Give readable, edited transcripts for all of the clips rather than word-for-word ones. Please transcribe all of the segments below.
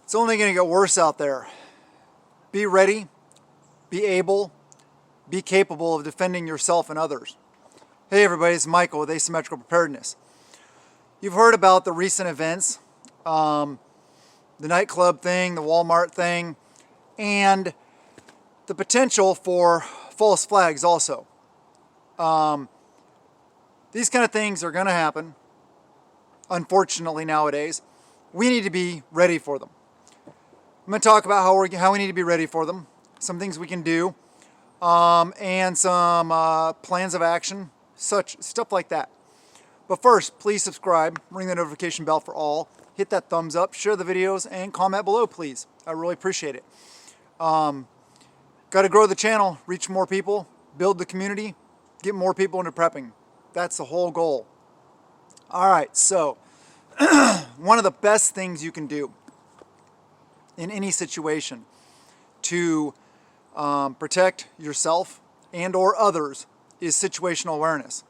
It's only going to get worse out there. Be ready, be able, be capable of defending yourself and others. Hey everybody, it's Michael with Asymmetrical Preparedness. You've heard about the recent events, the nightclub thing, the Walmart thing, and the potential for false flags also. These kind of things are going to happen, unfortunately nowadays. We need to be ready for them. I'm going to talk about how we need to be ready for them, some things we can do, and some plans of action, stuff like that. But first, please subscribe, ring the notification bell for all, hit that thumbs up, share the videos, and comment below, please. I really appreciate it. Got to grow the channel, reach more people, build the community, get more people into prepping. That's the whole goal. All right, so one of the best things you can do in any situation to protect yourself and or others is situational awareness.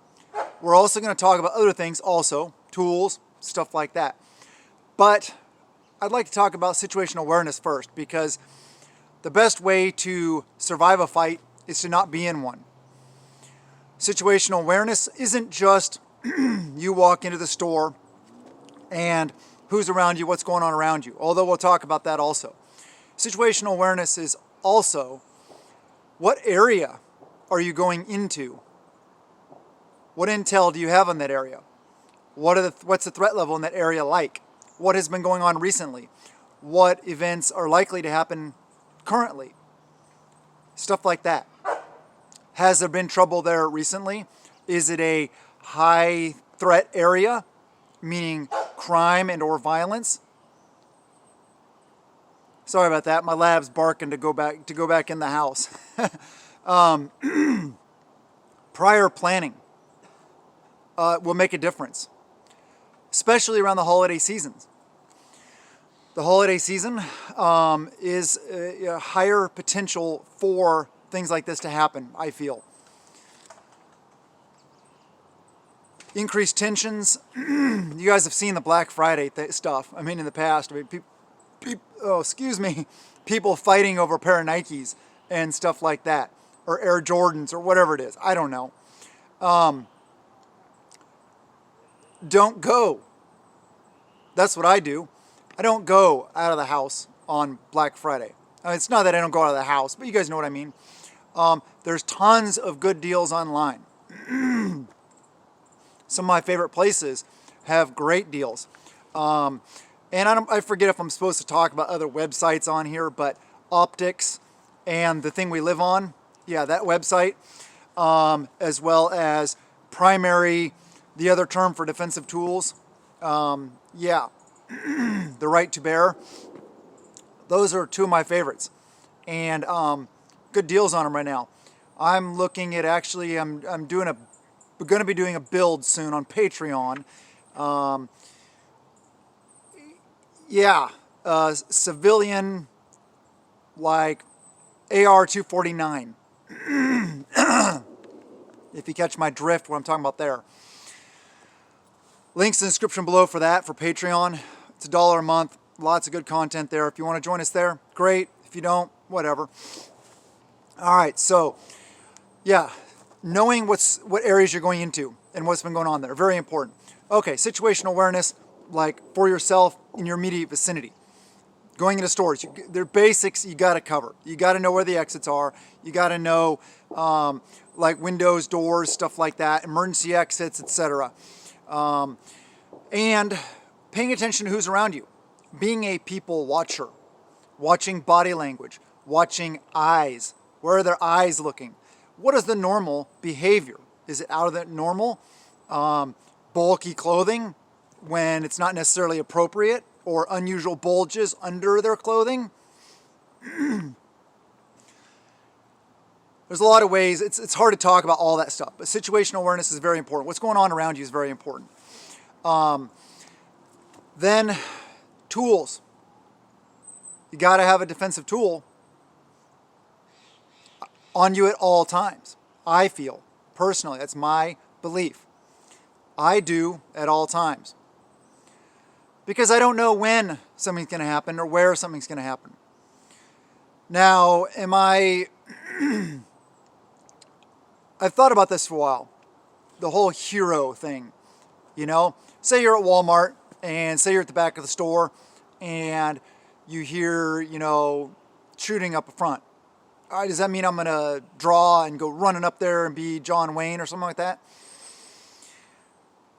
We're also going to talk about other things also, tools, stuff like that. But I'd like to talk about situational awareness first, because the best way to survive a fight is to not be in one. Situational awareness isn't just you walk into the store and who's around you, what's going on around you, although we'll talk about that also. Situational awareness is also what area are you going into? What intel do you have on that area? What's the threat level in that area like? What has been going on recently? What events are likely to happen currently? Stuff like that. Has there been trouble there recently? Is it a high threat area, meaning crime and or violence? Sorry about that. My lab's barking to go back in the house. Prior planning will make a difference, especially around the holiday seasons. The holiday season is a higher potential for things like this to happen, I feel. Increased tensions. You guys have seen the Black Friday stuff. I mean, in the past, people fighting over a pair of Nikes and stuff like that, or Air Jordans, or whatever it is. I don't know. Don't go. That's what I do. I don't go out of the house on Black Friday. It's not that I don't go out of the house, but you guys know what I mean. There's tons of good deals online. Some of my favorite places have great deals. And I forget if I'm supposed to talk about other websites on here, but Optics and The Thing We Live On, yeah, that website, as well as Primary, the other term for defensive tools, yeah, The Right to Bear. Those are two of my favorites, and good deals on them right now. I'm looking at I'm going to be doing a build soon on Patreon. Civilian, like AR-249. If you catch my drift, what I'm talking about there. Links in the description below for that, for Patreon. It's $1 a month. Lots of good content there. If you want to join us there, great. If you don't, whatever. All right, so yeah, knowing what areas you're going into and what's been going on there, very important. Okay, situational awareness, like for yourself in your immediate vicinity. Going into stores, they're basics you got to cover. You got to know where the exits are. You got to know like windows, doors, stuff like that, emergency exits, etc. And paying attention to who's around you. Being a people watcher, watching body language, watching eyes. Where are their eyes looking? What is the normal behavior? Is it out of the normal? Bulky clothing when it's not necessarily appropriate, or unusual bulges under their clothing? There's a lot of ways. It's hard to talk about all that stuff, but situational awareness is very important. What's going on around you is very important. Then tools. You got to have a defensive tool on you at all times. I feel, personally, that's my belief. I do at all times. because I don't know when something's going to happen or where something's going to happen. Now, I've thought about this for a while, the whole hero thing. Say you're at Walmart and say you're at the back of the store and you hear, shooting up front. All right, does that mean I'm going to draw and go running up there and be John Wayne or something like that?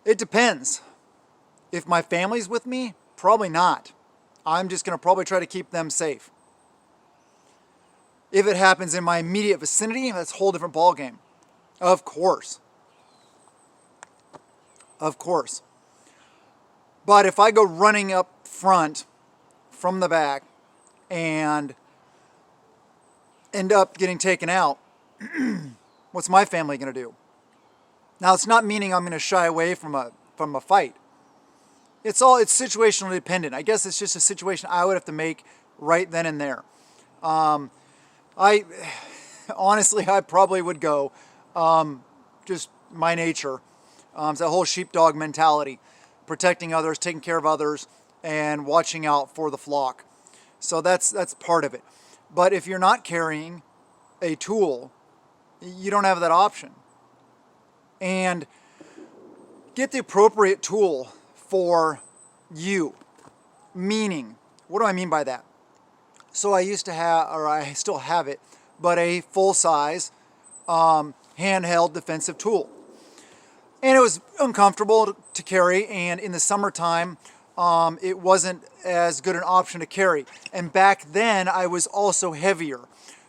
It depends. If my family's with me, probably not. I'm just going to probably try to keep them safe. If it happens in my immediate vicinity, that's a whole different ballgame. Of course. Of course. But if I go running up front from the back and end up getting taken out, what's my family going to do? Now, it's not meaning I'm going to shy away from a fight. It's situationally dependent. I guess it's just a situation I would have to make right then and there. I probably would go. Just my nature. It's that whole sheepdog mentality, protecting others, taking care of others, and watching out for the flock. So that's part of it. But if you're not carrying a tool, you don't have that option. And get the appropriate tool for you. Meaning, what do I mean by that? So I used to have, or I still have it, but a full-size handheld defensive tool. And it was uncomfortable to carry, and in the summertime, it wasn't as good an option to carry. And back then, I was also heavier.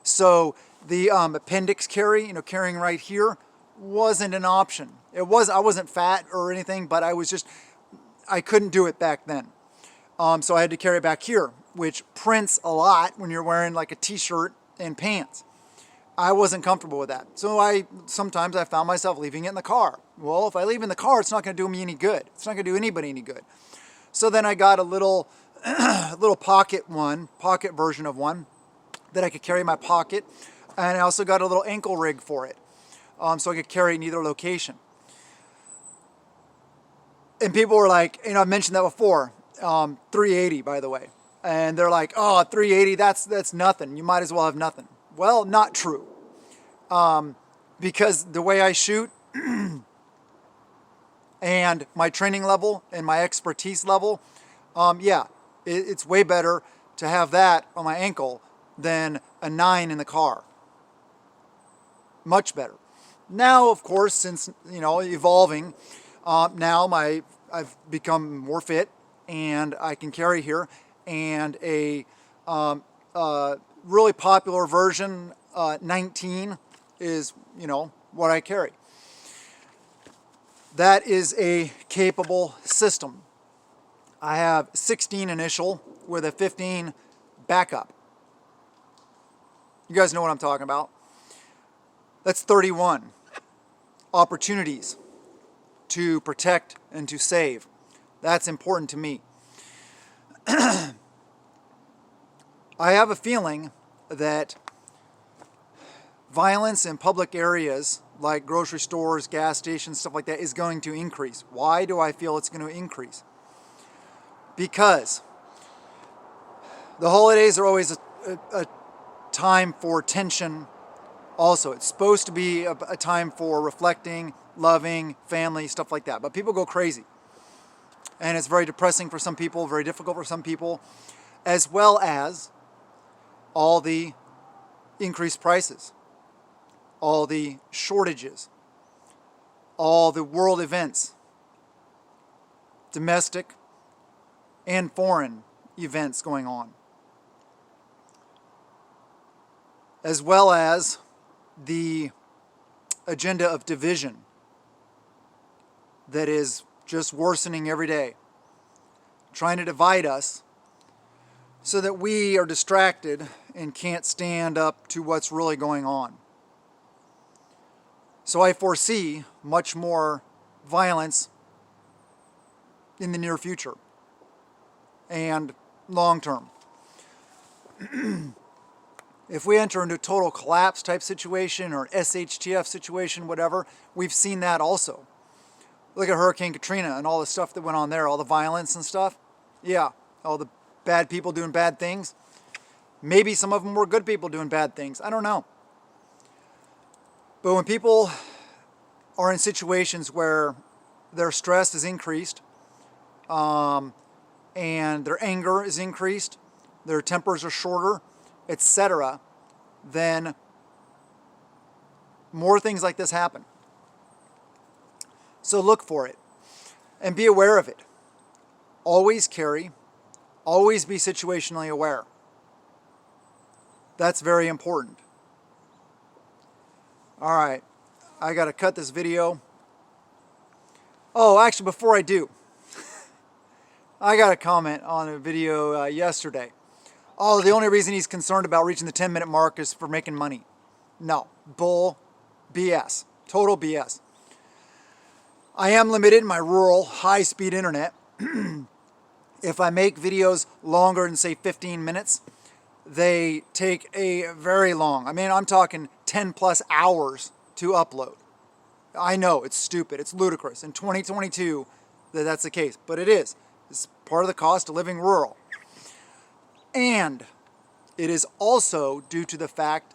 So the appendix carry, carrying right here, wasn't an option. I wasn't fat or anything, but I couldn't do it back then. So I had to carry it back here, which prints a lot when you're wearing like a t-shirt and pants. I wasn't comfortable with that. So sometimes I found myself leaving it in the car. Well, if I leave in the car, it's not going to do me any good. It's not going to do anybody any good. So then I got a little pocket version of one that I could carry in my pocket. And I also got a little ankle rig for it. So I could carry it in either location. And people were like, I mentioned that before, 380, by the way. And they're like, oh, 380, that's nothing. You might as well have nothing. Well, not true. Because the way I shoot and my training level and my expertise level, it's way better to have that on my ankle than a 9 in the car. Much better. Now, of course, since, evolving, now I've become more fit and I can carry here, and a really popular version, 19, is, what I carry. That is a capable system. I have 16 initial with a 15 backup. You guys know what I'm talking about. That's 31 opportunities to protect and to save. That's important to me. I have a feeling that violence in public areas like grocery stores, gas stations, stuff like that is going to increase. Why do I feel it's going to increase? Because the holidays are always a time for tension. Also, it's supposed to be a time for reflecting, loving, family, stuff like that. But people go crazy. And it's very depressing for some people, very difficult for some people, as well as all the increased prices, all the shortages, all the world events, domestic and foreign events going on, as well as the agenda of division that is just worsening every day, trying to divide us so that we are distracted and can't stand up to what's really going on. So I foresee much more violence in the near future and long term. If we enter into a total collapse type situation or SHTF situation, whatever, we've seen that also. Look at Hurricane Katrina and all the stuff that went on there, all the violence and stuff. Yeah, all the bad people doing bad things. Maybe some of them were good people doing bad things. I don't know. But when people are in situations where their stress is increased, and their anger is increased, their tempers are shorter, etc., then more things like this happen. So look for it and be aware of it. Always carry, always be situationally aware. That's very important. All right, I got to cut this video. Oh, actually, before I do, I got a comment on a video yesterday. Oh, the only reason he's concerned about reaching the 10-minute mark is for making money. No, bull BS, total BS. I am limited in my rural high-speed internet. If I make videos longer than say 15 minutes, they take a very long, I'm talking 10 plus hours to upload. I know, it's stupid, it's ludicrous. In 2022, that's the case, but it is. It's part of the cost of living rural. And it is also due to the fact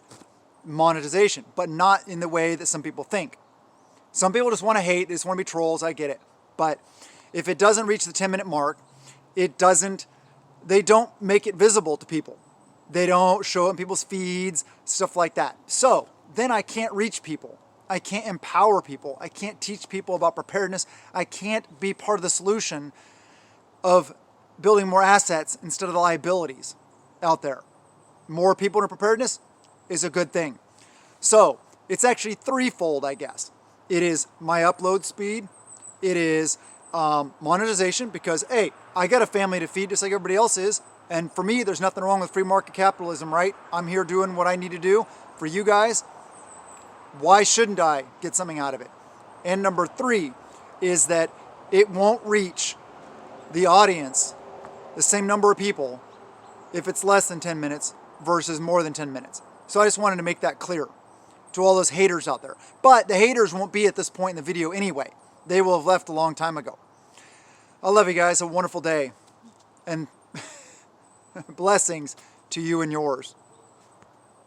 monetization, but not in the way that some people think. Some people just want to hate, they just want to be trolls, I get it. But if it doesn't reach the 10-minute mark, they don't make it visible to people. They don't show it in people's feeds, stuff like that. So then I can't reach people. I can't empower people. I can't teach people about preparedness. I can't be part of the solution of building more assets instead of the liabilities out there. More people in preparedness is a good thing. So it's actually threefold, I guess. It is my upload speed. It is monetization because, hey, I got a family to feed just like everybody else is. And for me, there's nothing wrong with free market capitalism, right? I'm here doing what I need to do for you guys. Why shouldn't I get something out of it? And number three is that it won't reach the audience, the same number of people, if it's less than 10 minutes versus more than 10 minutes. So I just wanted to make that clear to all those haters out there. But the haters won't be at this point in the video anyway. They will have left a long time ago. I love you guys. Have a wonderful day. And blessings to you and yours.